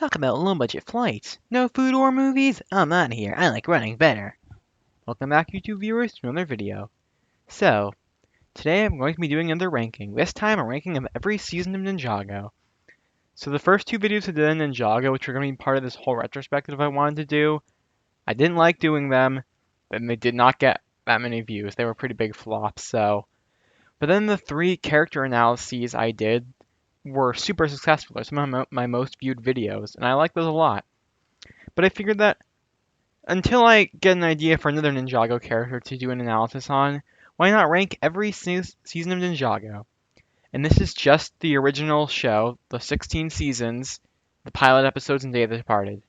Talk about low-budget flights. No food or movies? I'm out of here. I like running better. Welcome back, YouTube viewers, to another video. So, today I'm going to be doing another ranking. This time, a ranking of every season of Ninjago. So the first two videos I did in Ninjago, which are going to be part of this whole retrospective I wanted to do, I didn't like doing them, and they did not get that many views. They were pretty big flops, so... But then the three character analyses I did were super successful. They're some of my most viewed videos, and I like those a lot. But I figured that until I get an idea for another Ninjago character to do an analysis on, why not rank every season of Ninjago? And this is just the original show, the 16 seasons, the pilot episodes, and Day of the Departed.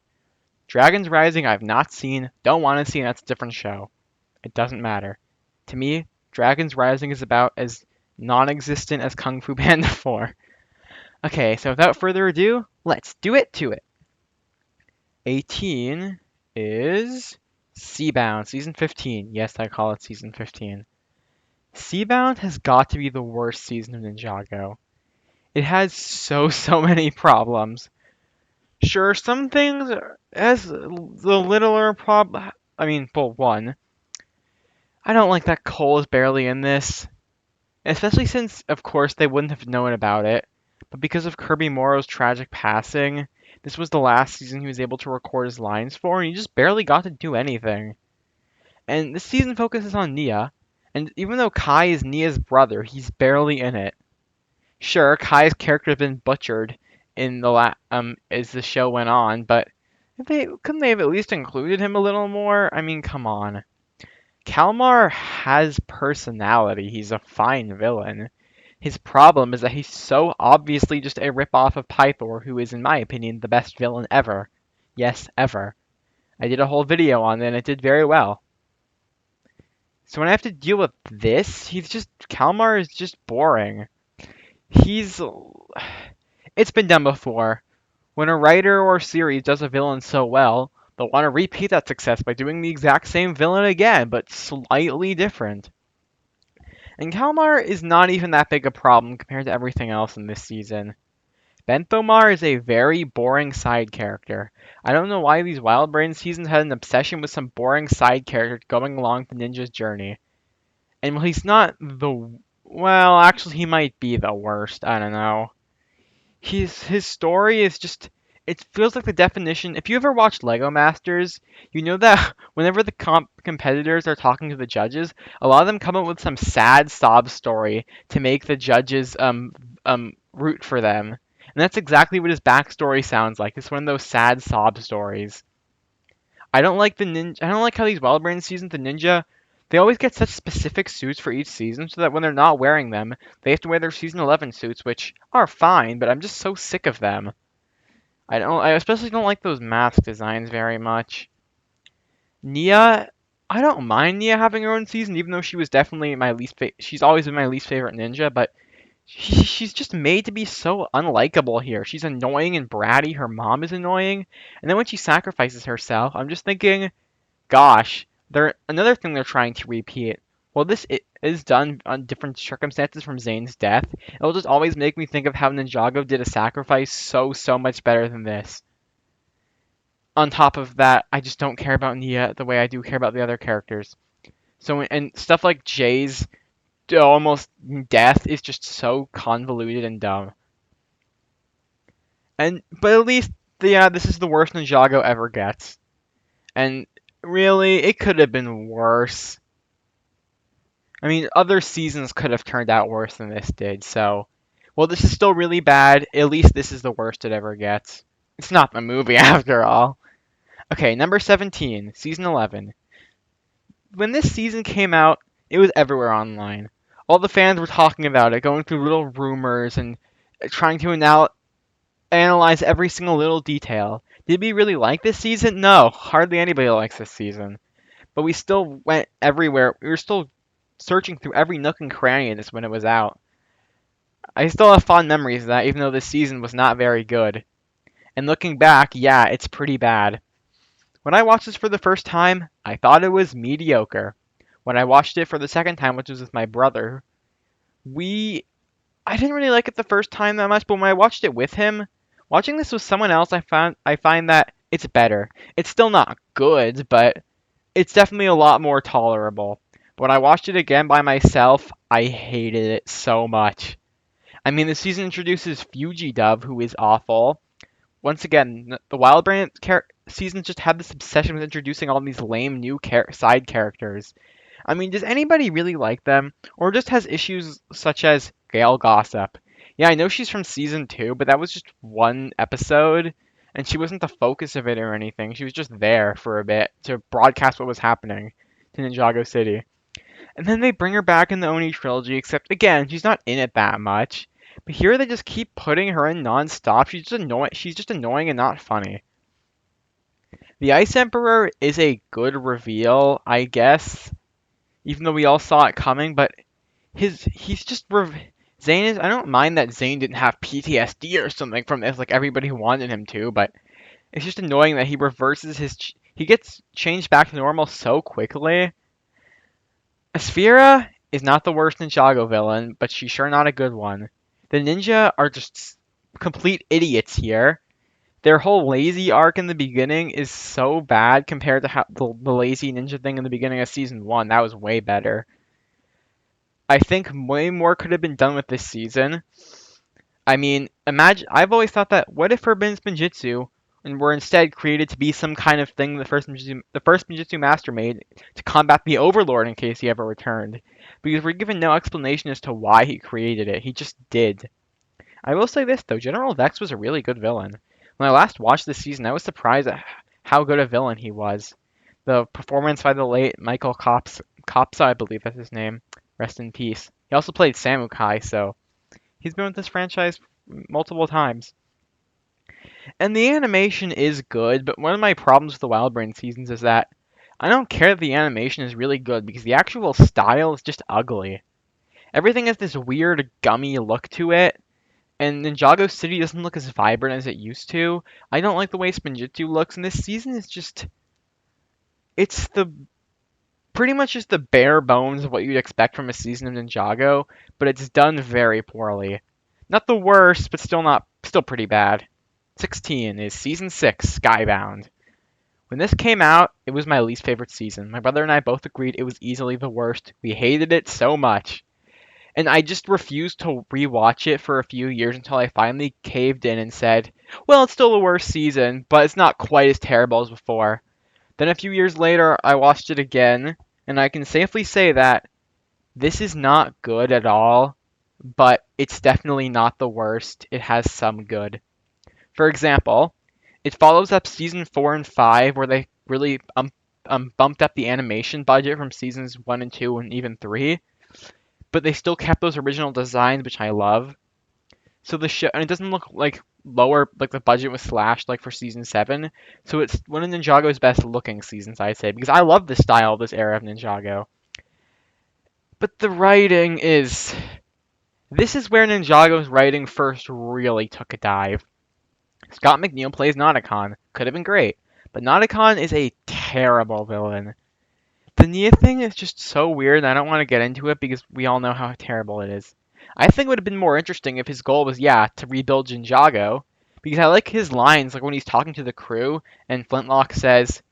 Dragons Rising I've not seen, don't want to see, and that's a different show. It doesn't matter. To me, Dragons Rising is about as non-existent as Kung Fu Panda 4. Okay, so without further ado, let's do it to it. 18 is Seabound, Season 15. Yes, I call it Season 15. Seabound has got to be the worst season of Ninjago. It has so many problems. Sure, some things has the littler problem. I mean, well, one, I don't like that Cole is barely in this. Especially since, of course, they wouldn't have known about it. But because of Kirby Morrow's tragic passing, this was the last season he was able to record his lines for, and he just barely got to do anything. And this season focuses on Nia, and even though Kai is Nia's brother, he's barely in it. Sure, Kai's character has been butchered in the as the show went on, but couldn't they have at least included him a little more? I mean, come on. Kalmar has personality. He's a fine villain. His problem is that he's so obviously just a ripoff of Pythor, who is, in my opinion, the best villain ever. Yes, ever. I did a whole video on it, and it did very well. So when I have to deal with this, Kalmar is just boring. It's been done before. When a writer or series does a villain so well, they'll want to repeat that success by doing the exact same villain again, but slightly different. And Kalmar is not even that big a problem compared to everything else in this season. Benthomar is a very boring side character. I don't know why these Wild Brain seasons had an obsession with some boring side character going along the ninja's journey. And while he's not well, actually he might be the worst, I don't know. His story is just, it feels like the definition. If you ever watched Lego Masters, you know that whenever the competitors are talking to the judges, a lot of them come up with some sad sob story to make the judges root for them. And that's exactly what his backstory sounds like. It's one of those sad sob stories. I don't like how these Wild Brain seasons, the ninja, they always get such specific suits for each season so that when they're not wearing them, they have to wear their season 11 suits, which are fine, but I'm just so sick of them. I especially don't like those mask designs very much. Nia, I don't mind Nia having her own season, even though she was definitely she's always been my least favorite ninja, but she's just made to be so unlikable here. She's annoying and bratty, her mom is annoying, and then when she sacrifices herself, I'm just thinking, gosh, another thing they're trying to repeat. Well, this is done on different circumstances from Zane's death. It'll just always make me think of how Ninjago did a sacrifice so much better than this. On top of that, I just don't care about Nia the way I do care about the other characters. So, and stuff like Jay's almost death is just so convoluted and dumb. But at least, yeah, this is the worst Ninjago ever gets. And really, it could have been worse. I mean, other seasons could have turned out worse than this did, so... Well, this is still really bad. At least this is the worst it ever gets. It's not the movie, after all. Okay, number 17, Season 11. When this season came out, it was everywhere online. All the fans were talking about it, going through little rumors and trying to analyze every single little detail. Did we really like this season? No, hardly anybody likes this season. But we still went everywhere. We were still searching through every nook and cranny of this when it was out. I still have fond memories of that, even though this season was not very good. And looking back, yeah, it's pretty bad. When I watched this for the first time, I thought it was mediocre. When I watched it for the second time, which was with my brother, I didn't really like it the first time that much, but when I watched it with him, Watching this with someone else, I find that it's better. It's still not good, but it's definitely a lot more tolerable. But when I watched it again by myself, I hated it so much. I mean, the season introduces Fuji Dove, who is awful. Once again, the seasons just have this obsession with introducing all these lame new side characters. I mean, does anybody really like them? Or just has issues such as Gail Gossip? Yeah, I know she's from season 2, but that was just one episode, and she wasn't the focus of it or anything. She was just there for a bit to broadcast what was happening to Ninjago City. And then they bring her back in the Oni trilogy, except again, she's not in it that much. But here they just keep putting her in nonstop. She's just annoying and not funny. The Ice Emperor is a good reveal, I guess, even though we all saw it coming. But he's just Zane is. I don't mind that Zane didn't have PTSD or something from this, like everybody wanted him to. But it's just annoying that he reverses he gets changed back to normal so quickly. Asphira is not the worst Ninjago villain, but she's sure not a good one. The ninja are just complete idiots here. Their whole lazy arc in the beginning is so bad compared to how the lazy ninja thing in the beginning of season 1. That was way better. I think way more could have been done with this season. I mean, imagine. I've always thought that what if Forbidden Spinjitzu and were instead created to be some kind of thing the first Spinjitzu master made to combat the Overlord in case he ever returned, because we're given no explanation as to why he created it. He just did. I will say this though, General Vex was a really good villain. When I last watched this season, I was surprised at how good a villain he was. The performance by the late Michael Kopsa, I believe that's his name. Rest in peace. He also played Samukai, so he's been with this franchise multiple times. And the animation is good, but one of my problems with the Wild Brain seasons is that I don't care that the animation is really good because the actual style is just ugly. Everything has this weird gummy look to it, and Ninjago City doesn't look as vibrant as it used to. I don't like the way Spinjitzu looks, and this season is just it's the pretty much just the bare bones of what you'd expect from a season of Ninjago, but it's done very poorly. Not the worst, but still pretty bad. 16 is season 6, Skybound. When this came out, it was my least favorite season. My brother and I both agreed it was easily the worst. We hated it so much. And I just refused to rewatch it for a few years until I finally caved in and said, well, it's still the worst season, but it's not quite as terrible as before. Then a few years later, I watched it again, and I can safely say that this is not good at all, but it's definitely not the worst. It has some good. For example, it follows up season 4 and 5, where they really bumped up the animation budget from seasons 1 and 2 and even 3, but they still kept those original designs, which I love. So the show, and it doesn't look like lower, like the budget was slashed like for season 7. So it's one of Ninjago's best looking seasons, I'd say, because I love the style of this era of Ninjago. But the writing is. This is where Ninjago's writing first really took a dive. Scott McNeil plays Nauticon. Could have been great. But Nauticon is a terrible villain. The Nia thing is just so weird, and I don't want to get into it because we all know how terrible it is. I think it would have been more interesting if his goal was, yeah, to rebuild Ninjago. Because I like his lines, like when he's talking to the crew, and Flintlock says,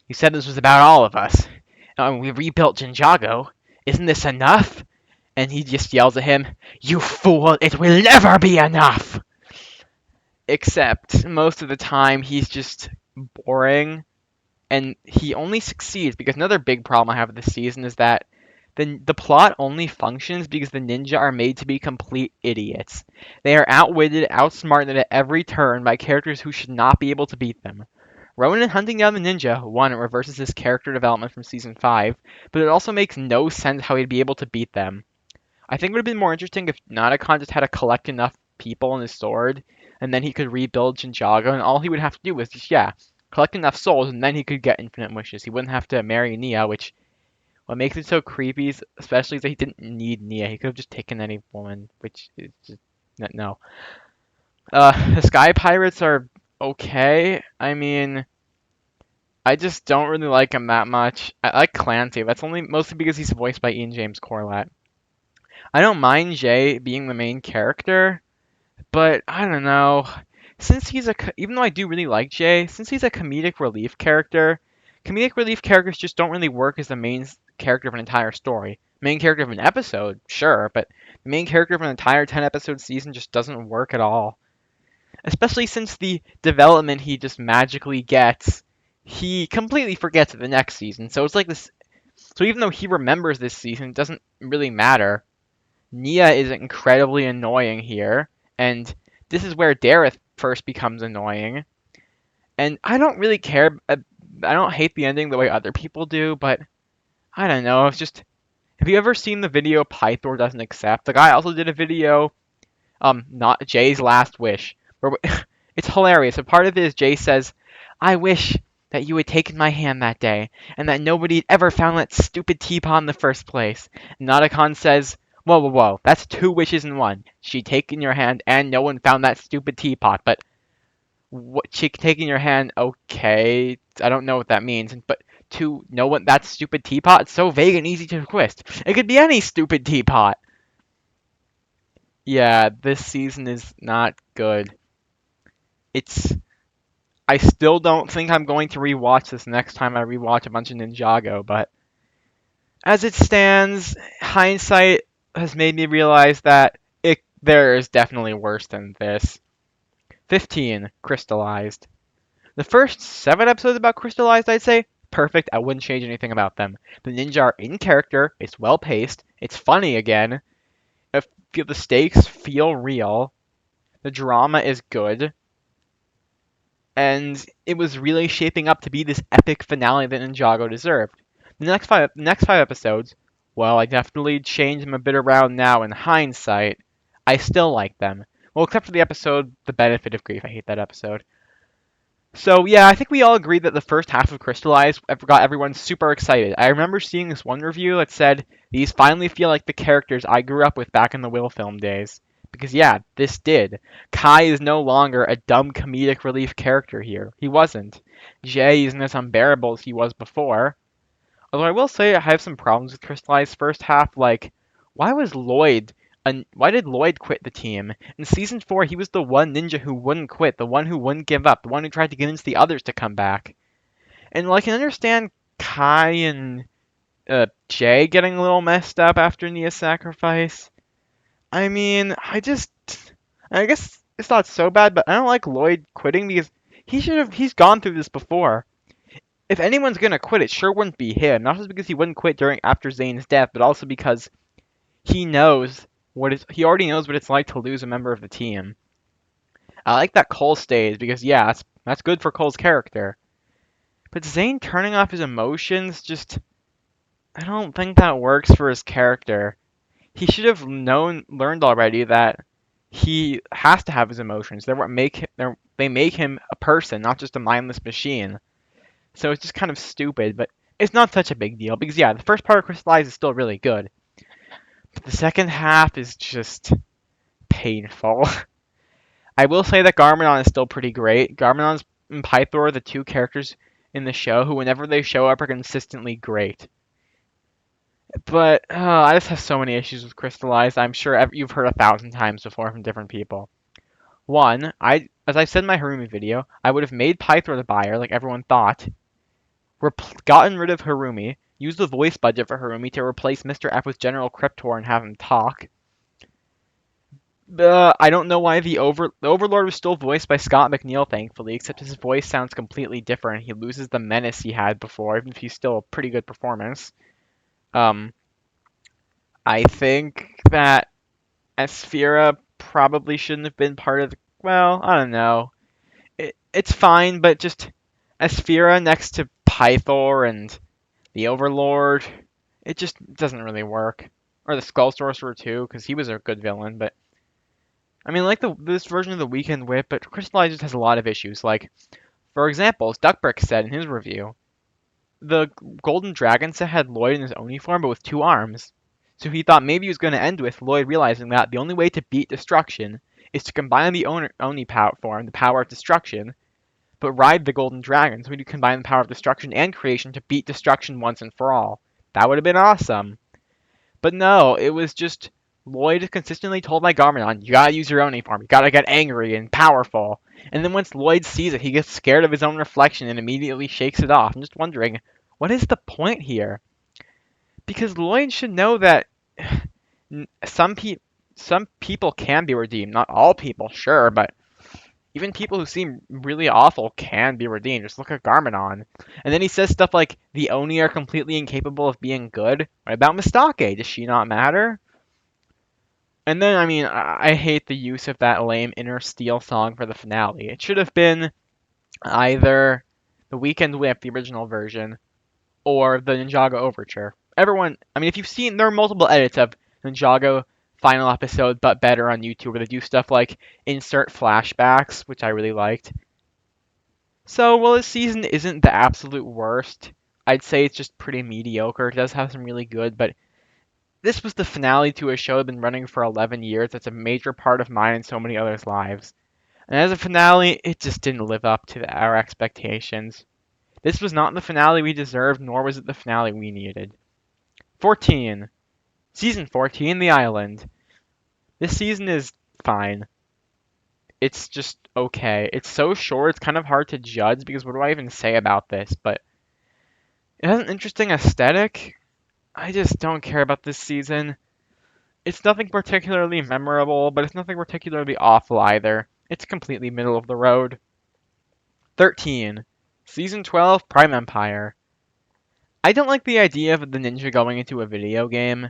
you said this was about all of us. And we rebuilt Ninjago. Isn't this enough? And he just yells at him, you fool, it will never be enough! Except, most of the time, he's just boring, and he only succeeds because another big problem I have with this season is that the plot only functions because the ninja are made to be complete idiots. They are outwitted, outsmarted at every turn by characters who should not be able to beat them. Ronin hunting down the ninja, one, it reverses his character development from season 5, but it also makes no sense how he'd be able to beat them. I think it would have been more interesting if Nauticon just had to collect enough people in his sword, and then he could rebuild Ninjago, and all he would have to do was just, yeah, collect enough souls, and then he could get infinite wishes. He wouldn't have to marry Nia, which, what makes it so creepy, especially, is that he didn't need Nia. He could have just taken any woman, which is just, no. The Sky Pirates are okay. I mean, I just don't really like him that much. I like Clancy. That's only mostly because he's voiced by Ian James Corlett. I don't mind Jay being the main character, but I don't know. since even though I do really like Jay, since he's a comedic relief characters just don't really work as the main character of an entire story. Main character of an episode, sure, but the main character of an entire 10 episode season just doesn't work at all. Especially since the development he just magically gets, he completely forgets it the next season. So it's like this. So even though he remembers this season, it doesn't really matter. Nia is incredibly annoying here, and this is where Dareth first becomes annoying. And I don't really care. I don't hate the ending the way other people do, but I don't know. It's just. Have you ever seen the video Pythor doesn't accept? The guy also did a video, not Jay's Last Wish, where it's hilarious. A part of it is Jay says, "I wish that you had taken my hand that day, and that nobody had ever found that stupid teapot in the first place." And Otacon says, "Whoa, whoa, whoa! That's two wishes in one. She'd taken your hand, and no one found that stupid teapot. But what? She taking your hand? Okay, I don't know what that means. But to no one that stupid teapot? It's so vague and easy to twist. It could be any stupid teapot." Yeah, this season is not good. It's I still don't think I'm going to rewatch this next time I rewatch a bunch of Ninjago, but as it stands, hindsight has made me realize that there is definitely worse than this. 15, Crystallized. The first 7 episodes about Crystallized, I'd say, perfect. I wouldn't change anything about them. The ninja are in character, it's well paced, it's funny again, the stakes feel real, the drama is good, and it was really shaping up to be this epic finale that Ninjago deserved. The next five episodes, well, I definitely changed them a bit around now in hindsight. I still like them. Well, except for the episode The Benefit of Grief. I hate that episode. So yeah, I think we all agreed that the first half of Crystallized got everyone super excited. I remember seeing this one review that said these finally feel like the characters I grew up with back in the Will film days. Because yeah, this did. Kai is no longer a dumb comedic relief character here. He wasn't. Jay isn't as unbearable as he was before. Although I will say I have some problems with Crystallized's first half, like why did Lloyd quit the team? In season 4, he was the one ninja who wouldn't quit, the one who wouldn't give up, the one who tried to convince the others to come back. And like, I can understand Kai and Jay getting a little messed up after Nia's sacrifice. I mean, I guess it's not so bad, but I don't like Lloyd quitting because he's gone through this before. If anyone's gonna quit, it sure wouldn't be him. Not just because he wouldn't quit after Zane's death, but also because he knows he already knows what it's like to lose a member of the team. I like that Cole stays because yeah, that's good for Cole's character. But Zane turning off his emotions I don't think that works for his character. He should have learned already that he has to have his emotions. They make him a person, not just a mindless machine. So it's just kind of stupid, but it's not such a big deal because yeah, the first part of Crystallize is still really good. But the second half is just painful. I will say that Garmadon is still pretty great. Garmadon and Pythor are the two characters in the show who, whenever they show up, are consistently great. But I just have so many issues with Crystallized. I'm sure you've heard 1,000 times before from different people. One, as I said in my Harumi video, I would have made Pythor the buyer, like everyone thought, gotten rid of Harumi, used the voice budget for Harumi to replace Mr. F with General Cryptor and have him talk. I don't know why the Overlord was still voiced by Scott McNeil, thankfully, except his voice sounds completely different. He loses the menace he had before, even if he's still a pretty good performance. Um, I think that Asphira probably shouldn't have been part of well, I don't know. It's fine, but just Asphira next to Pythor and the Overlord, it just doesn't really work. Or the Skull Sorcerer too, because he was a good villain, but I mean, like this version of the Weekend Whip, but Crystallized just has a lot of issues. Like, for example, as Duckbrick said in his review, the Golden Dragon set had Lloyd in his Oni form, but with 2 arms. So he thought maybe he was going to end with Lloyd realizing that the only way to beat destruction is to combine the Oni power form, the power of destruction, but ride the Golden Dragon, so he could combine the power of destruction and creation to beat destruction once and for all. That would have been awesome. But no, it was just Lloyd is consistently told by Garmadon, you gotta use your Oni form, you gotta get angry and powerful. And then once Lloyd sees it, he gets scared of his own reflection and immediately shakes it off. I'm just wondering, what is the point here? Because Lloyd should know that some people can be redeemed. Not all people, sure, but even people who seem really awful can be redeemed. Just look at Garmadon. And then he says stuff like, the Oni are completely incapable of being good. What about Mistake? Does she not matter? And then, I mean, I hate the use of that lame Inner Steel song for the finale. It should have been either the Weekend Whip, the original version, or the Ninjago Overture. Everyone, I mean, if you've seen, there are multiple edits of Ninjago final episode, but better on YouTube, where they do stuff like insert flashbacks, which I really liked. So, while this season isn't the absolute worst, I'd say it's just pretty mediocre. It does have some really good, but this was the finale to a show that's been running for 11 years. That's a major part of mine and so many others' lives. And as a finale, it just didn't live up to our expectations. This was not the finale we deserved, nor was it the finale we needed. 14. Season 14, The Island. This season is fine. It's just okay. It's so short, it's kind of hard to judge because what do I even say about this? But it has an interesting aesthetic. I just don't care about this season. It's nothing particularly memorable, but it's nothing particularly awful either. It's completely middle of the road. 13. Season 12, Prime Empire. I don't like the idea of the ninja going into a video game.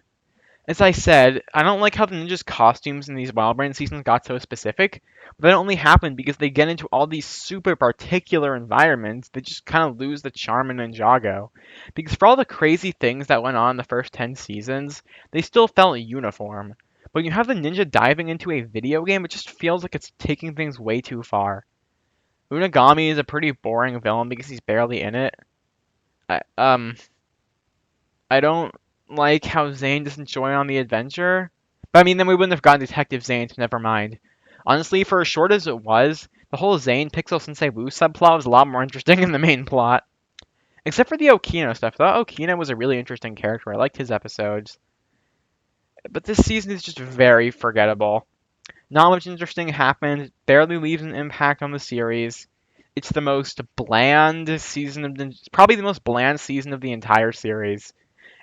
As I said, I don't like how the ninjas' costumes in these Wildbrain seasons got so specific, but that only happened because they get into all these super particular environments that just kind of lose the charm in Ninjago. Because for all the crazy things that went on in the first 10 seasons, they still felt uniform. But when you have the ninja diving into a video game, it just feels like it's taking things way too far. Unagami is a pretty boring villain because he's barely in it. I, um, I don't like how Zane doesn't join on the adventure. But I mean, then we wouldn't have gotten Detective Zane, so never mind. Honestly, for as short as it was, the whole Zane Pixel Sensei Wu subplot was a lot more interesting than the main plot. Except for the Okino stuff. I thought Okino was a really interesting character. I liked his episodes. But this season is just very forgettable. Not much interesting happened, barely leaves an impact on the series. It's the most bland season of the, probably the most bland season of the entire series.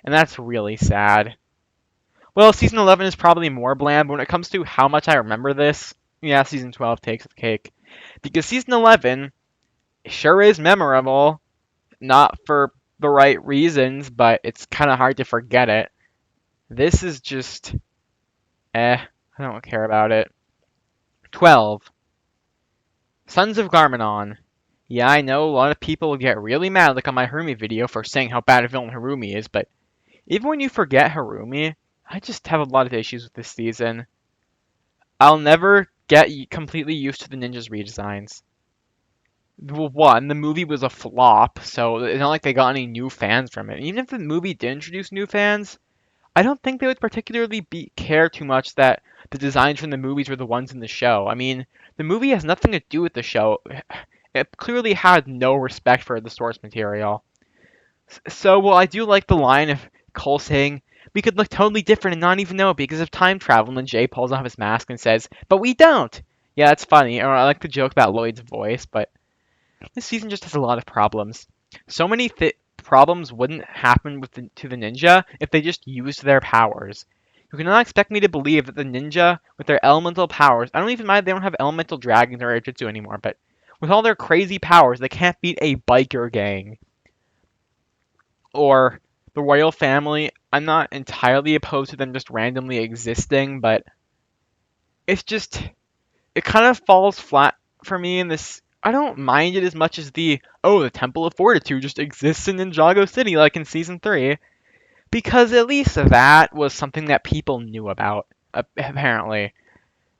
And that's really sad. Well, season 11 is probably more bland, but when it comes to how much I remember this, yeah, season 12 takes the cake. Because season 11 sure is memorable, not for the right reasons, but it's kind of hard to forget it. This is just, I don't care about it. 12. Sons of Garmadon. Yeah, I know a lot of people will get really mad like on my Harumi video for saying how bad a villain Harumi is, but even when you forget Harumi, I just have a lot of issues with this season. I'll never get completely used to the ninjas redesigns. Well, one, the movie was a flop, so it's not like they got any new fans from it. Even if the movie did introduce new fans, I don't think they would particularly care too much that the designs from the movies were the ones in the show. I mean, the movie has nothing to do with the show. It clearly had no respect for the source material. So, well, I do like the line of Cole saying, we could look totally different and not even know it because of time travel, and then Jay pulls off his mask and says, but we don't! Yeah, that's funny. Or I like the joke about Lloyd's voice, but this season just has a lot of problems. So many problems wouldn't happen to the ninja if they just used their powers. You cannot expect me to believe that the ninja, with their elemental powers, I don't even mind they don't have elemental dragons or Jitsu anymore, but with all their crazy powers, they can't beat a biker gang. Or the royal family. I'm not entirely opposed to them just randomly existing, but it's just, it kind of falls flat for me in this. I don't mind it as much as the Temple of Fortitude just exists in Ninjago City like in season 3, because at least that was something that people knew about, apparently.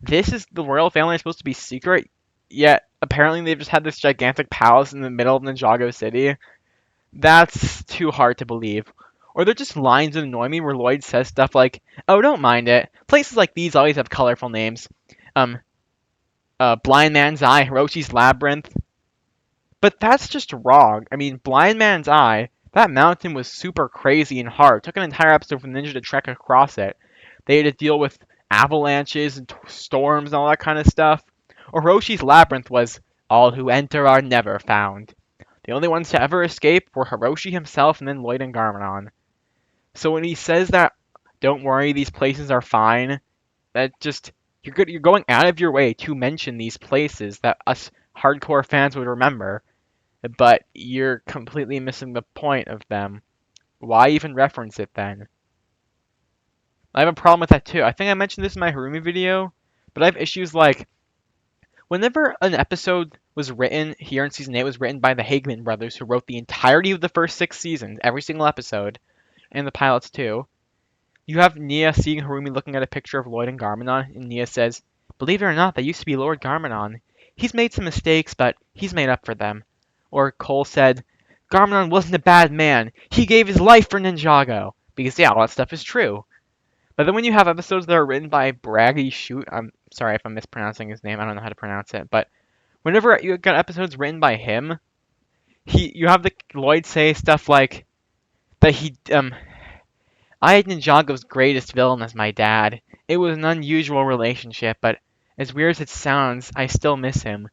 This is the royal family is supposed to be secret, yet apparently they've just had this gigantic palace in the middle of Ninjago City. That's too hard to believe. Or they're just lines that annoy me where Lloyd says stuff like, oh, don't mind it. Places like these always have colorful names. Blind Man's Eye, Hiroshi's Labyrinth. But that's just wrong. I mean, Blind Man's Eye, that mountain was super crazy and hard. It took an entire episode for Ninja to trek across it. They had to deal with avalanches and storms and all that kind of stuff. Oroshi's labyrinth was all who enter are never found. The only ones to ever escape were Hiroshi himself and then Lloyd and Garmadon. So when he says that, don't worry, these places are fine, that just you're good. You're going out of your way to mention these places that us hardcore fans would remember, but you're completely missing the point of them. Why even reference it then? I have a problem with that too. I think I mentioned this in my Harumi video, but I have issues like whenever an episode was written here in season 8 was written by the Hageman brothers who wrote the entirety of the first 6 seasons, every single episode, and the pilots too. You have Nia seeing Harumi looking at a picture of Lloyd and Garmadon, and Nia says, "Believe it or not, that used to be Lord Garmadon. He's made some mistakes, but he's made up for them." Or Cole said, "Garmadon wasn't a bad man. He gave his life for Ninjago." Because yeah, all that stuff is true. But then when you have episodes that are written by Braggy Shoot, I'm sorry if I'm mispronouncing his name, I don't know how to pronounce it, but whenever you got episodes written by him, you have the Lloyd say stuff like that I had Ninjago's greatest villain as my dad. It was an unusual relationship, but as weird as it sounds, I still miss him.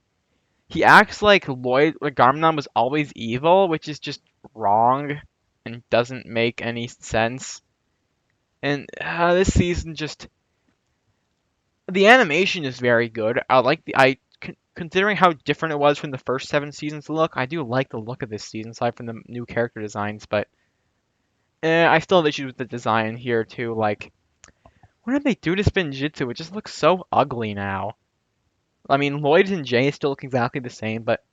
He acts like Garmadon was always evil, which is just wrong and doesn't make any sense. And this season just the animation is very good. Considering how different it was from the first 7 seasons look, I do like the look of this season aside from the new character designs, but I still have issues with the design here too. Like, what did they do to Spinjitzu? It just looks so ugly now. I mean, Lloyd and Jay still look exactly the same, but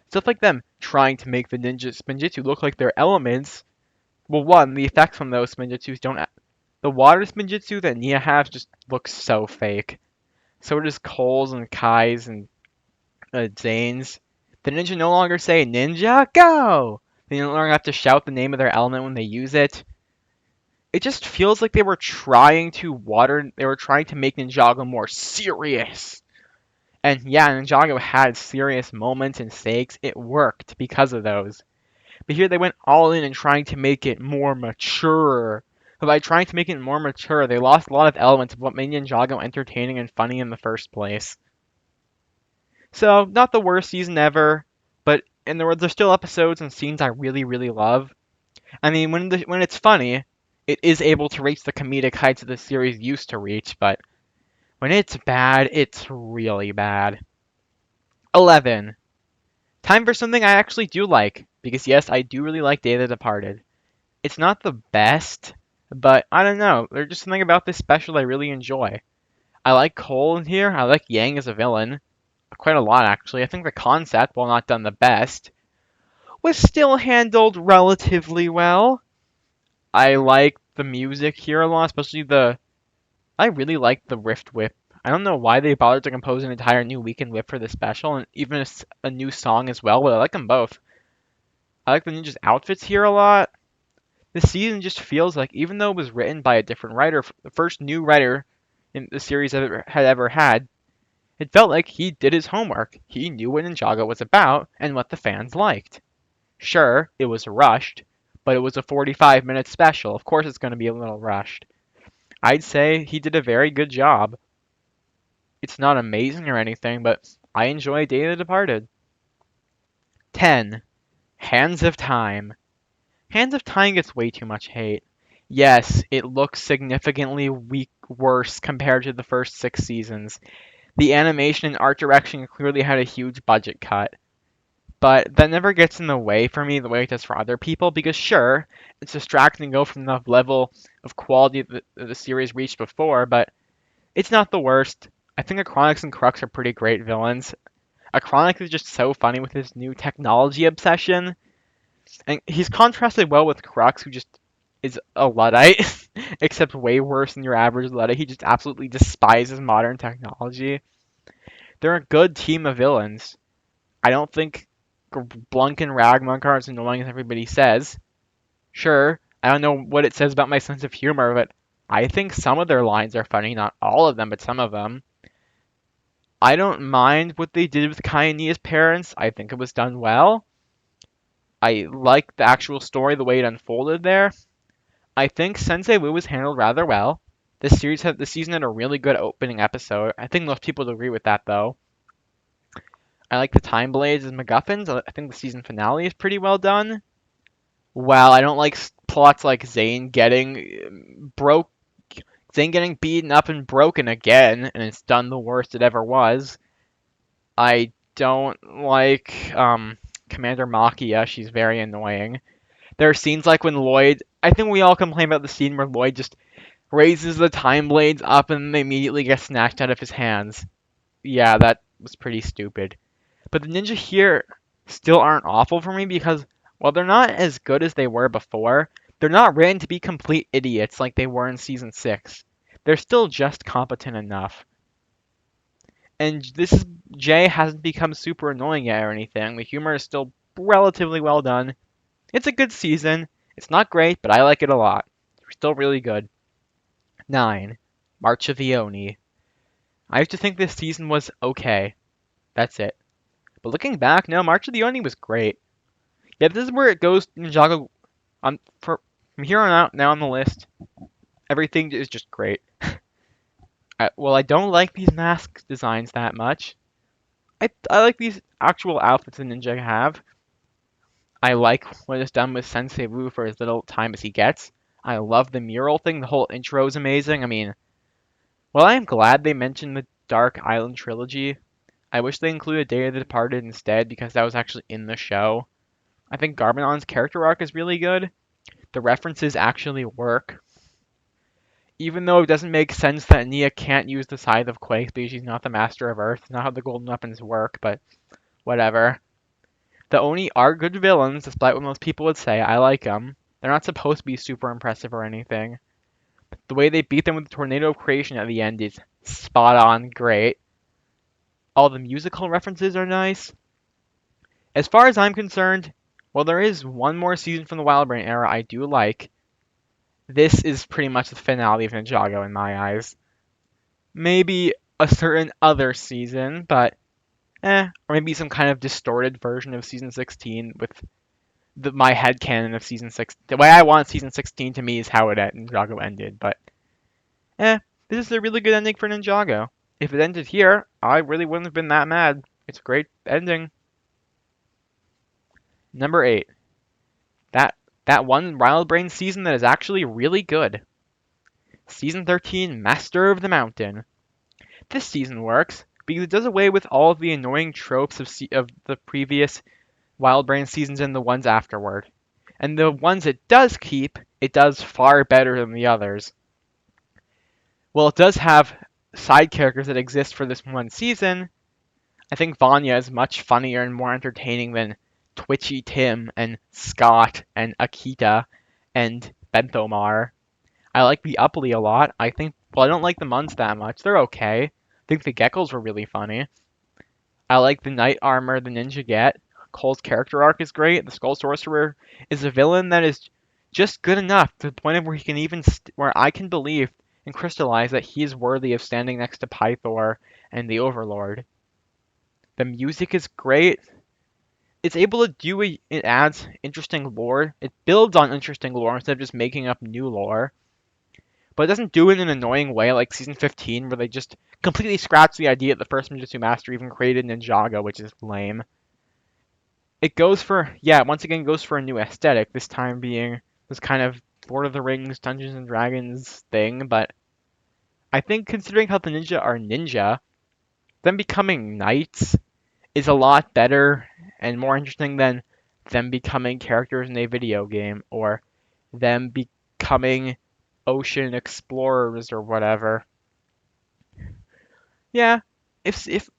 stuff like them trying to make the ninja Spinjitzu look like their elements. Well, one, the effects from those Spinjitzus don't. The water Spinjitzu that Nia has just looks so fake. So does Cole's and Kai's and Zane's. The ninja no longer say Ninjago! They no longer have to shout the name of their element when they use it. It just feels like they were trying to make Ninjago more serious. And yeah, Ninjago had serious moments and stakes. It worked because of those. But here they went all in and trying to make it more mature. But by trying to make it more mature, they lost a lot of elements of what made Ninjago entertaining and funny in the first place. So, not the worst season ever, but and there's still episodes and scenes I really, really love. I mean, when it's funny, it is able to reach the comedic heights that the series used to reach, but when it's bad, it's really bad. 11. Time for something I actually do like, because yes, I do really like Day of the Departed. It's not the best, but I don't know, there's just something about this special I really enjoy. I like Cole in here, I like Yang as a villain. Quite a lot, actually. I think the concept, while not done the best, was still handled relatively well. I like the music here a lot, especially I really like the Rift Whip. I don't know why they bothered to compose an entire new Weekend Whip for this special, and even a new song as well, but I like them both. I like the ninjas' outfits here a lot. This season just feels like, even though it was written by a different writer, the first new writer in the series had ever had, it felt like he did his homework. He knew what Ninjago was about and what the fans liked. Sure, it was rushed, but it was a 45-minute special. Of course it's going to be a little rushed. I'd say he did a very good job. It's not amazing or anything, but I enjoy Day of the Departed. 10. Hands of Time. Hands of Time gets way too much hate. Yes, it looks significantly worse compared to the first 6 seasons. The animation and art direction clearly had a huge budget cut. But that never gets in the way for me the way it does for other people, because sure, it's distracting to go from the level of quality that the series reached before, but it's not the worst. I think Acronix and Crux are pretty great villains. Acronix is just so funny with his new technology obsession, and he's contrasted well with Crux, who just is a Luddite, except way worse than your average Luddite. He just absolutely despises modern technology. They're a good team of villains. I don't think Blunk and Ragmonk are as annoying as everybody says. Sure, I don't know what it says about my sense of humor, but I think some of their lines are funny. Not all of them, but some of them. I don't mind what they did with Kai and Nia's parents. I think it was done well. I like the actual story, the way it unfolded there. I think Sensei Wu was handled rather well. The season had a really good opening episode. I think most people would agree with that, though. I like the Time Blades as MacGuffins. I think the season finale is pretty well done. While I don't like plots like Zane getting beaten up and broken again, and it's done the worst it ever was. I don't like Commander Makia. She's very annoying. There are scenes like when Lloyd. I think we all complain about the scene where Lloyd just raises the time blades up and they immediately get snatched out of his hands. Yeah, that was pretty stupid. But the ninja here still aren't awful for me because while they're not as good as they were before, they're not written to be complete idiots like they were in season 6. They're still just competent enough. And this is Jay hasn't become super annoying yet or anything. The humor is still relatively well done. It's a good season. It's not great, but I like it a lot. It's still really good. 9. March of the Oni. I used to think this season was okay. That's it. But looking back, no, March of the Oni was great. Yeah, this is where it goes. Ninjago, from here on out, now on the list, everything is just great. Well, I don't like these mask designs that much. I like these actual outfits the ninja have. I like what is done with Sensei Wu for as little time as he gets. I love the mural thing. The whole intro is amazing. I mean, well, I am glad they mentioned the Dark Island trilogy. I wish they included Day of the Departed instead because that was actually in the show. I think Garmadon's character arc is really good. The references actually work. Even though it doesn't make sense that Nia can't use the Scythe of Quake because she's not the Master of Earth, not how the Golden Weapons work, but whatever. The Oni are good villains, despite what most people would say. I like them. They're not supposed to be super impressive or anything. The way they beat them with the Tornado of Creation at the end is spot on great. All the musical references are nice. As far as I'm concerned, well, there is one more season from the Wildbrain era I do like. This is pretty much the finale of Ninjago in my eyes. Maybe a certain other season, but or maybe some kind of distorted version of season 16 with my headcanon of season 6. The way I want season 16 to me is how Ninjago ended, but eh, this is a really good ending for Ninjago. If it ended here, I really wouldn't have been that mad. It's a great ending. Number 8. That that one Wild Brain season that is actually really good. Season 13, Master of the Mountain. This season works because it does away with all of the annoying tropes of the previous Wild Brain seasons and the ones afterward. And the ones it does keep, it does far better than the others. Well, it does have side characters that exist for this one season. I think Vanya is much funnier and more entertaining than Twitchy Tim and Scott and Akita and Benthomar. I like the Upply a lot. Well, I don't like the Muns that much. They're okay. I think the Geckos were really funny. I like the Knight Armor the ninja get. Cole's character arc is great. The Skull Sorcerer is a villain that is just good enough to the point of where he can where I can believe and crystallize that he is worthy of standing next to Pythor and the Overlord. The music is great. It adds interesting lore. It builds on interesting lore instead of just making up new lore. But it doesn't do it in an annoying way like season 15 where they just completely scratch the idea that the first Ninjutsu Master even created Ninjago, which is lame. It goes for, yeah, once again goes for a new aesthetic, this time being this kind of Lord of the Rings, Dungeons and Dragons thing, but I think considering how the ninja are ninja, them becoming knights is a lot better and more interesting than them becoming characters in a video game or them becoming ocean explorers or whatever. Yeah, if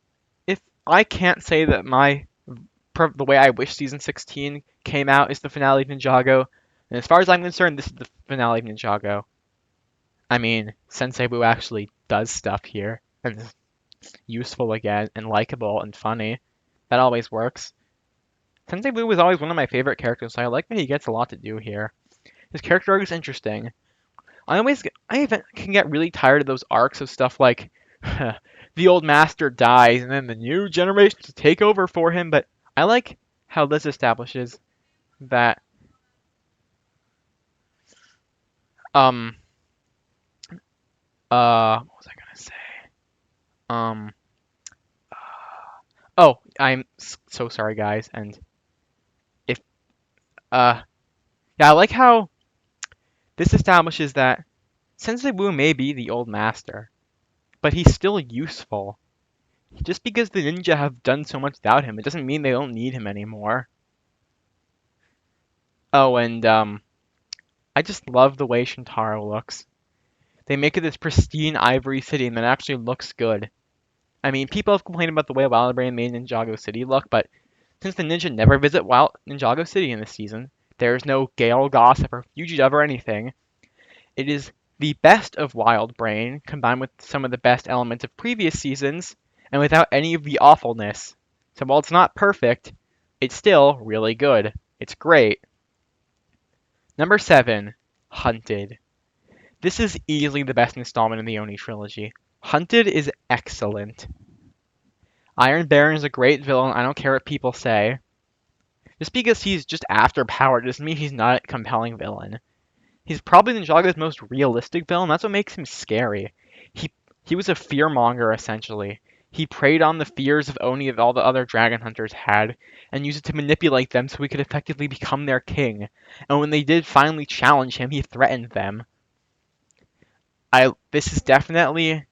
I can't say that the way I wish season 16 came out is the finale of Ninjago, and as far as I'm concerned, this is the finale of Ninjago. I mean, Sensei Buu actually does stuff here and is useful again and likable and funny. That always works. Sensei Blue was always one of my favorite characters, so I like that he gets a lot to do here. His character arc is interesting. I even can get really tired of those arcs of stuff like the old master dies and then the new generation to take over for him, but I like how this establishes that um what was I gonna say? Um Oh, I'm so sorry, guys. And if uh, yeah, I like how this establishes that Sensei Wu may be the old master, but he's still useful. Just because the ninja have done so much without him, it doesn't mean they don't need him anymore. Oh, and I just love the way Shintaro looks. They make it this pristine ivory city, and it actually looks good. I mean, people have complained about the way Wild Brain made Ninjago City look, but since the ninja never visit Wild Ninjago City in this season, there's no Gale gossip or fugitive or anything. It is the best of Wild Brain combined with some of the best elements of previous seasons, and without any of the awfulness. So while it's not perfect, it's still really good. It's great. Number 7, Hunted. This is easily the best installment in the Oni trilogy. Hunted is excellent. Iron Baron is a great villain, I don't care what people say. Just because he's just after power doesn't mean he's not a compelling villain. He's probably Ninjago's most realistic villain, that's what makes him scary. He he was a fearmonger essentially. He preyed on the fears of Oni that all the other dragon hunters had, and used it to manipulate them so he could effectively become their king. And when they did finally challenge him, he threatened them. This is definitely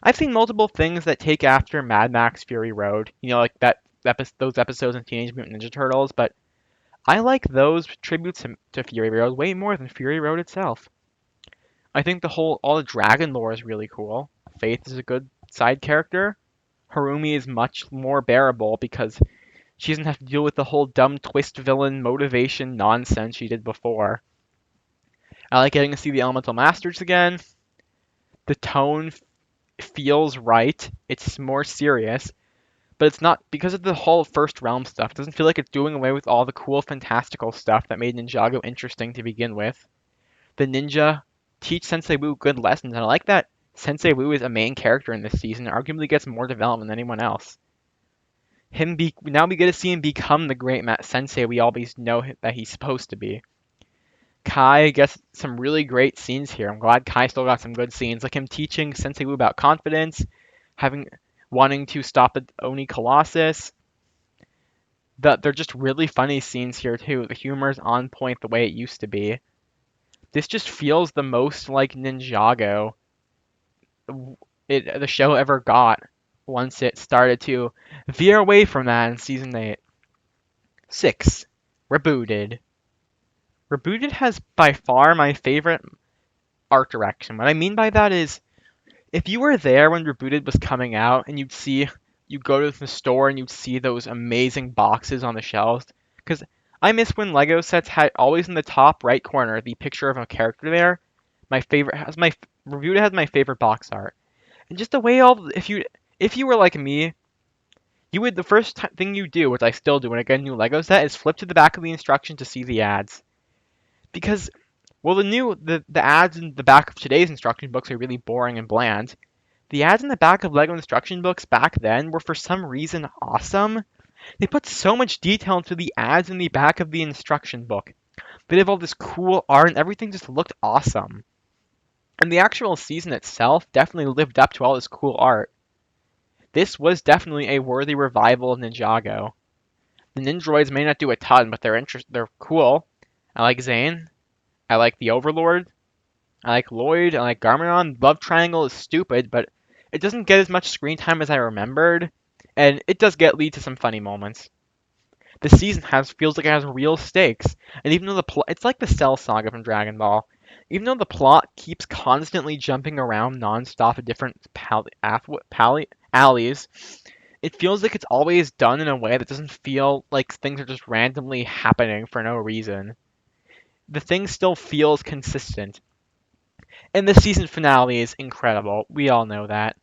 I've seen multiple things that take after Mad Max Fury Road, like those episodes in Teenage Mutant Ninja Turtles, but I like those tributes to Fury Road way more than Fury Road itself. I think all the dragon lore is really cool. Faith is a good side character. Harumi is much more bearable because she doesn't have to deal with the whole dumb twist villain motivation nonsense she did before. I like getting to see the Elemental Masters again. The tone feels right. It's more serious, but it's not because of the whole First Realm stuff. It doesn't feel like it's doing away with all the cool, fantastical stuff that made Ninjago interesting to begin with. The ninja teach Sensei Wu good lessons, and I like that Sensei Wu is a main character in this season, arguably gets more development than anyone else. Now we get to see him become the great sensei we always know that he's supposed to be. Kai gets some really great scenes here. I'm glad Kai still got some good scenes, like him teaching Sensei Wu about confidence, having wanting to stop the Oni Colossus. They're just really funny scenes here too. The humor's on point the way it used to be. This just feels the most like Ninjago the show ever got once it started to veer away from that in season 8. 6. Rebooted. Rebooted has by far my favorite art direction. What I mean by that is if you were there when Rebooted was coming out and you go to the store and you'd see those amazing boxes on the shelves, because I miss when Lego sets had always in the top right corner the picture of a character there. My favorite has my Rebooted has my favorite box art, and just the way if you were like me, you would the thing you do, which I still do when I get a new Lego set, is flip to the back of the instructions to see the ads, because well the ads in the back of today's instruction books are really boring and bland. The ads in the back of LEGO instruction books back then were for some reason awesome. They put so much detail into the ads in the back of the instruction book. They have all this cool art and everything just looked awesome. And the actual season itself definitely lived up to all this cool art. This was definitely a worthy revival of Ninjago. The Ninjroids may not do a ton, but they're cool. I like Zane. I like the Overlord. I like Lloyd. I like Garmadon. Love Triangle is stupid, but it doesn't get as much screen time as I remembered, and it does lead to some funny moments. The season feels like it has real stakes, and even though it's like the Cell Saga from Dragon Ball. Even though the plot keeps constantly jumping around nonstop at different alleys, it feels like it's always done in a way that doesn't feel like things are just randomly happening for no reason. The thing still feels consistent. And the season finale is incredible. We all know that.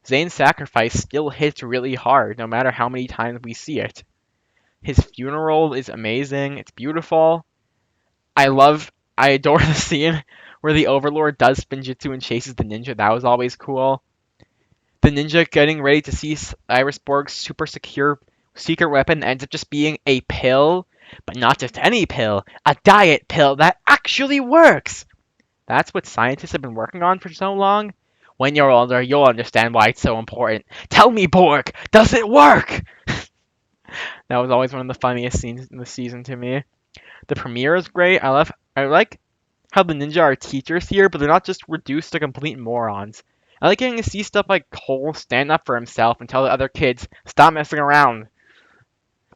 Zane's sacrifice still hits really hard, no matter how many times we see it. His funeral is amazing. It's beautiful. I adore the scene where the Overlord does spinjitzu and chases the ninja. That was always cool. The ninja getting ready to see Iris Borg's super secure secret weapon ends up just being a pill, but not just any pill, a diet pill that actually works. That's what scientists have been working on for so long. When you're older, you'll understand why it's so important. Tell me, Borg, does it work? That was always one of the funniest scenes in the season to me. The premiere is great. I like how the ninja are teachers here, but they're not just reduced to complete morons. I like getting to see stuff like Cole stand up for himself and tell the other kids, stop messing around.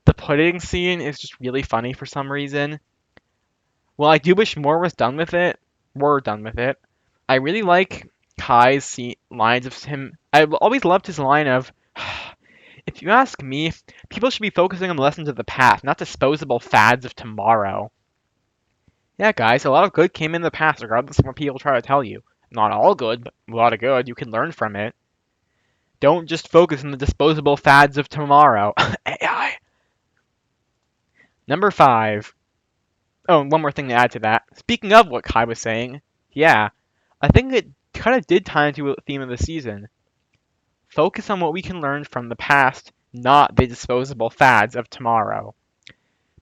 The pudding scene is just really funny for some reason. Well, I do wish more was done with it. Were done with it. I really like lines of him. I always loved his line of, if you ask me, people should be focusing on the lessons of the past, not disposable fads of tomorrow. Yeah, guys, a lot of good came in the past, regardless of what people try to tell you. Not all good, but a lot of good. You can learn from it. Don't just focus on the disposable fads of tomorrow. AI. Number 5. Oh, and one more thing to add to that. Speaking of what Kai was saying, yeah, I think it kind of did tie into a theme of the season. Focus on what we can learn from the past, not the disposable fads of tomorrow.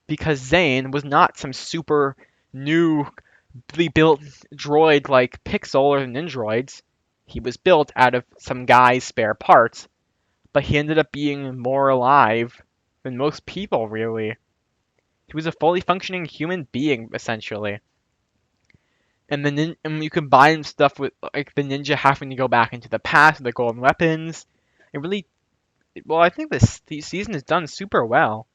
Because Zane was not some super newly built droid like Pixel or Nindroids. He was built out of some guy's spare parts, but he ended up being more alive than most people, really. He was a fully functioning human being, essentially. And you combine stuff with like the ninja having to go back into the past, the golden weapons. It really, well, I think the season is done super well.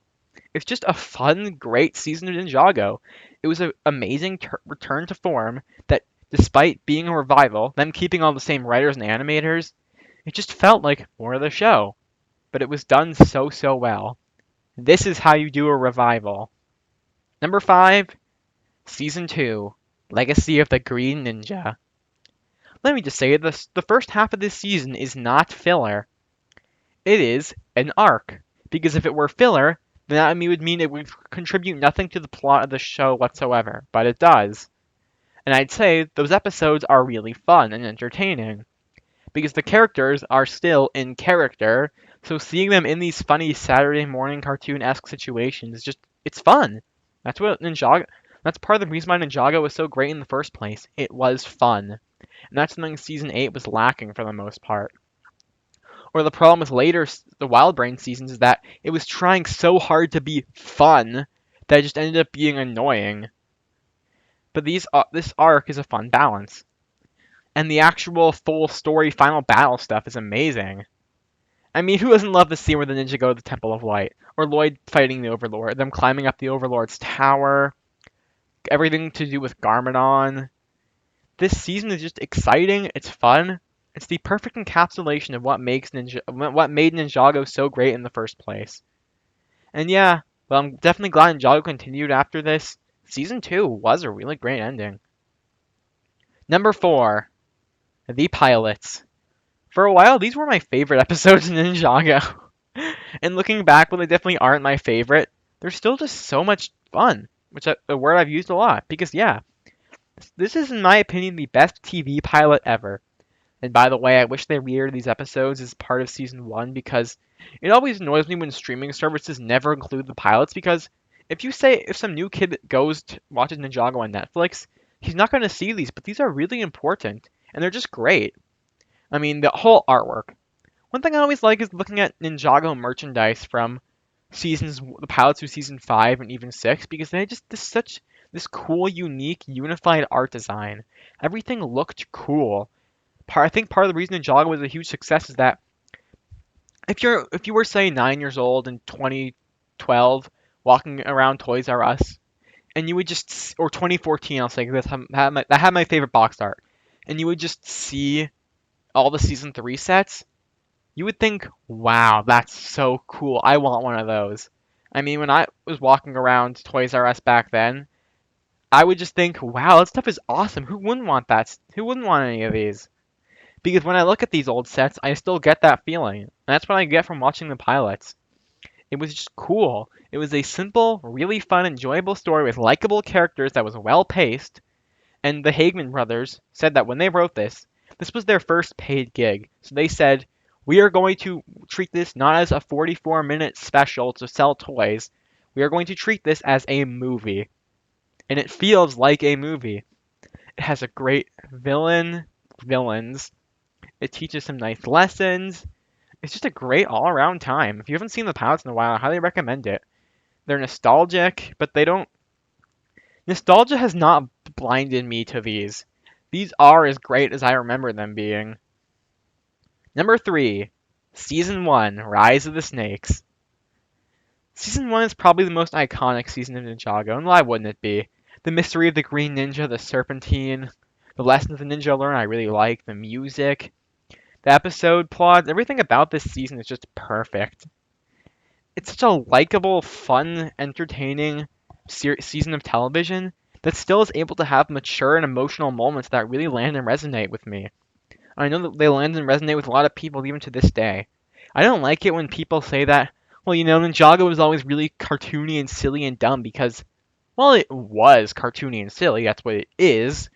It's just a fun, great season of Ninjago. It was an amazing return to form that, despite being a revival, them keeping all the same writers and animators, it just felt like more of the show. But it was done so well. This is how you do a revival. Number 5, Season 2, Legacy of the Green Ninja. Let me just say this, the first half of this season is not filler. It is an arc. Because if it were filler, then that would mean it would contribute nothing to the plot of the show whatsoever. But it does. And I'd say those episodes are really fun and entertaining. Because the characters are still in character, so seeing them in these funny Saturday morning cartoon-esque situations, it's fun. That's what Ninjago, that's part of the reason why Ninjago was so great in the first place. It was fun. And that's something Season 8 was lacking for the most part. Or the problem with later, the Wild Brain seasons, is that it was trying so hard to be fun that it just ended up being annoying. But this arc is a fun balance. And the actual full story final battle stuff is amazing. I mean, who doesn't love the scene where the ninja go to the Temple of Light? Or Lloyd fighting the Overlord, them climbing up the Overlord's tower, everything to do with Garmadon. This season is just exciting, it's fun, it's the perfect encapsulation of what made Ninjago so great in the first place. And yeah, well, I'm definitely glad Ninjago continued after this. Season 2 was a really great ending. Number 4, the pilots. For a while, these were my favorite episodes in Ninjago. And looking back, when they definitely aren't my favorite, they're still just so much fun, which is a word I've used a lot. Because yeah, this is, in my opinion, the best TV pilot ever. And by the way, I wish they re-aired these episodes as part of season 1 because it always annoys me when streaming services never include the pilots because if some new kid watches Ninjago on Netflix, he's not going to see these, but these are really important and they're just great. I mean, the whole artwork. One thing I always like is looking at Ninjago merchandise from the pilots through season 5 and even 6 because they just this cool, unique, unified art design. Everything looked cool. I think part of the reason Ninjago was a huge success is that if you were say 9 years old in 2012 walking around Toys R Us and you would just or 2014 I'll say this I had my favorite box art and you would just see all the season 3 sets, you would think, wow, that's so cool. I want one of those. I mean, when I was walking around Toys R Us back then, I would just think, wow, that stuff is awesome. Who wouldn't want that? Who wouldn't want any of these? Because when I look at these old sets, I still get that feeling. And that's what I get from watching the pilots. It was just cool. It was a simple, really fun, enjoyable story with likable characters that was well paced. And the Hageman brothers said that when they wrote this was their first paid gig. So they said, we are going to treat this not as a 44-minute special to sell toys. We are going to treat this as a movie. And it feels like a movie. It has a great villains. It teaches some nice lessons. It's just a great all-around time. If you haven't seen the pilots in a while, I highly recommend it. They're nostalgic, but they don't. Nostalgia has not blinded me to these. These are as great as I remember them being. Number 3, Season 1, Rise of the Snakes. Season 1 is probably the most iconic season of Ninjago, and why wouldn't it be? The mystery of the Green Ninja, the Serpentine, the lessons the ninja learn I really like, the music, the episode plot, everything about this season is just perfect. It's such a likable, fun, entertaining season of television that still is able to have mature and emotional moments that really land and resonate with me. I know that they land and resonate with a lot of people even to this day. I don't like it when people say that, well, Ninjago was always really cartoony and silly and dumb because, well, it was cartoony and silly, that's what it is.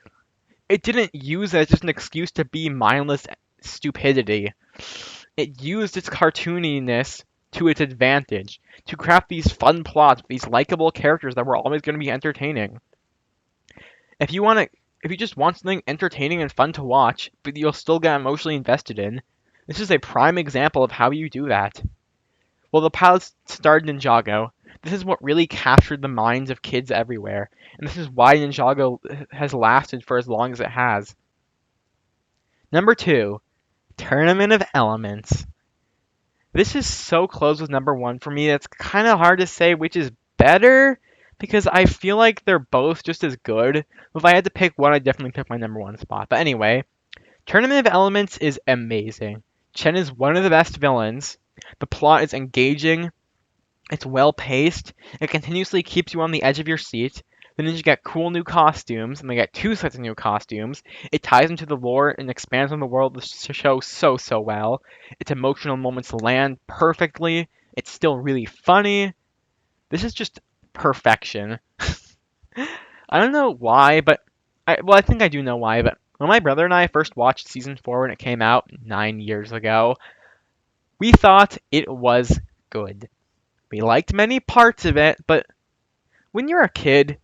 It didn't use it as just an excuse to be mindless stupidity. It used its cartooniness to its advantage to craft these fun plots, these likable characters that were always going to be entertaining. If you want to, if you just want something entertaining and fun to watch, but you'll still get emotionally invested in, this is a prime example of how you do that. Well, the pilots starred Ninjago. This is what really captured the minds of kids everywhere, and this is why Ninjago has lasted for as long as it has. Number 2, Tournament of Elements. This is so close with number 1 for me, it's kind of hard to say which is better, because I feel like they're both just as good. If I had to pick one, I'd definitely pick my number 1 spot. But anyway, Tournament of Elements is amazing. Chen is one of the best villains. The plot is engaging. It's well paced. It continuously keeps you on the edge of your seat. The ninja get cool new costumes, and they get 2 sets of new costumes. It ties into the lore and expands on the world of the show so well. Its emotional moments land perfectly. It's still really funny. This is just perfection. I don't know why, but I think I do know why, but when my brother and I first watched season 4 when it came out 9 years ago, we thought it was good. We liked many parts of it, but when you're a kid,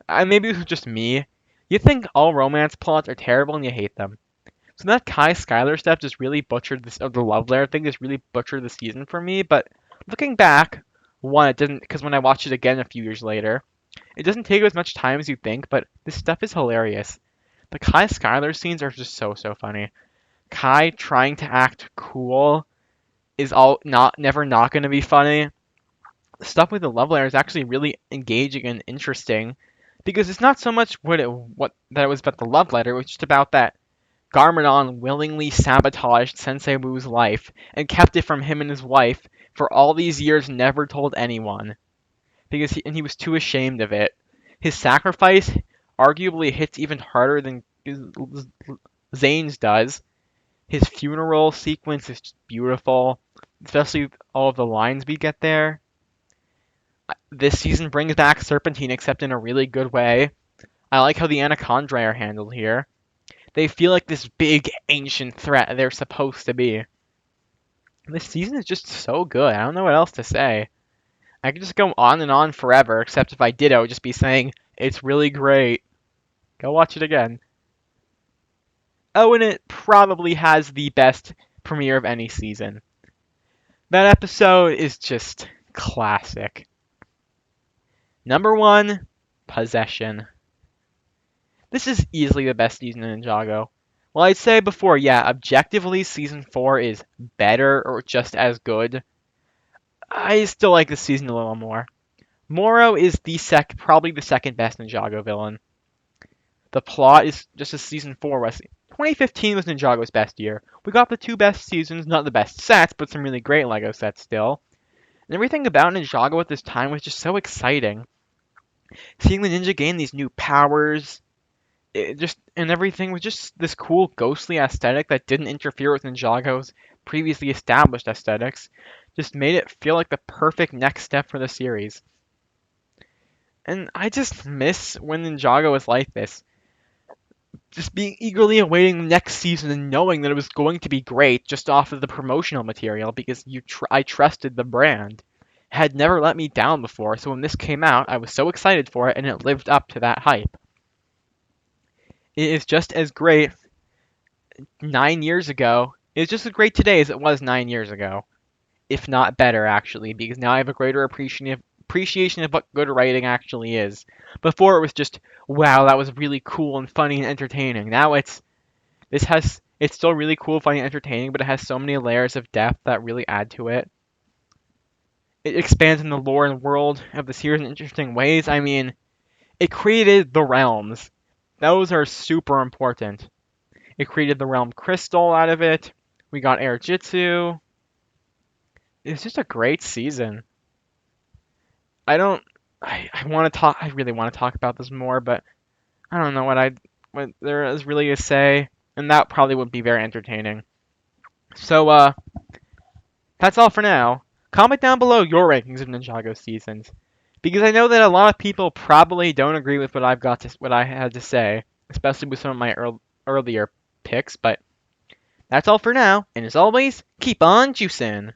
maybe it was just me, you think all romance plots are terrible and you hate them. So that Kai Skylar stuff just really butchered this, the love letter thing just really butchered the season for me, but looking back, one, it didn't, because when I watched it again a few years later, it doesn't take as much time as you think, but this stuff is hilarious. The Kai Skylar scenes are just so funny. Kai trying to act cool is all never not going to be funny. The stuff with the love letter is actually really engaging and interesting because it's not so much what that it was about the love letter, it was just about that Garmadon willingly sabotaged Sensei Wu's life and kept it from him and his wife for all these years, never told anyone because he was too ashamed of it. His sacrifice arguably hits even harder than Zane's does. His funeral sequence is just beautiful, especially all of the lines we get there. This season brings back Serpentine, except in a really good way. I like how the Anacondrae are handled here. They feel like this big, ancient threat they're supposed to be. This season is just so good. I don't know what else to say. I could just go on and on forever, except if I did, I would just be saying, it's really great. Go watch it again. Oh, and it probably has the best premiere of any season. That episode is just classic. Number 1, Possession. This is easily the best season in Ninjago. Well, I'd say before, yeah, objectively, season 4 is better or just as good. I still like this season a little more. Moro is probably the second best Ninjago villain. The plot is just as season 4 was. 2015 was Ninjago's best year. We got the 2 best seasons, not the best sets, but some really great LEGO sets still. And everything about Ninjago at this time was just so exciting. Seeing the ninja gain these new powers, and everything was just this cool ghostly aesthetic that didn't interfere with Ninjago's previously established aesthetics, just made it feel like the perfect next step for the series. And I just miss when Ninjago was like this. Just being eagerly awaiting the next season and knowing that it was going to be great just off of the promotional material because I trusted the brand. It had never let me down before, so when this came out, I was so excited for it and it lived up to that hype. It is just as great 9 years ago is just as great today as it was 9 years ago, if not better, actually, because now I have a greater appreciation of what good writing actually is. Before it was just, wow, that was really cool and funny and entertaining. Now it's still really cool, funny, and entertaining, but it has so many layers of depth that really add to it. It expands in the lore and world of the series in interesting ways. I mean, it created the realms. Those are super important. It created the realm crystal out of it. We got air jitsu. It's just a great season. I don't. I want to talk. I really want to talk about this more, but I don't know what there is really to say, and that probably would be very entertaining. So that's all for now. Comment down below your rankings of Ninjago seasons, because I know that a lot of people probably don't agree with what I had to say, especially with some of my earlier picks. But that's all for now, and as always, keep on juicing.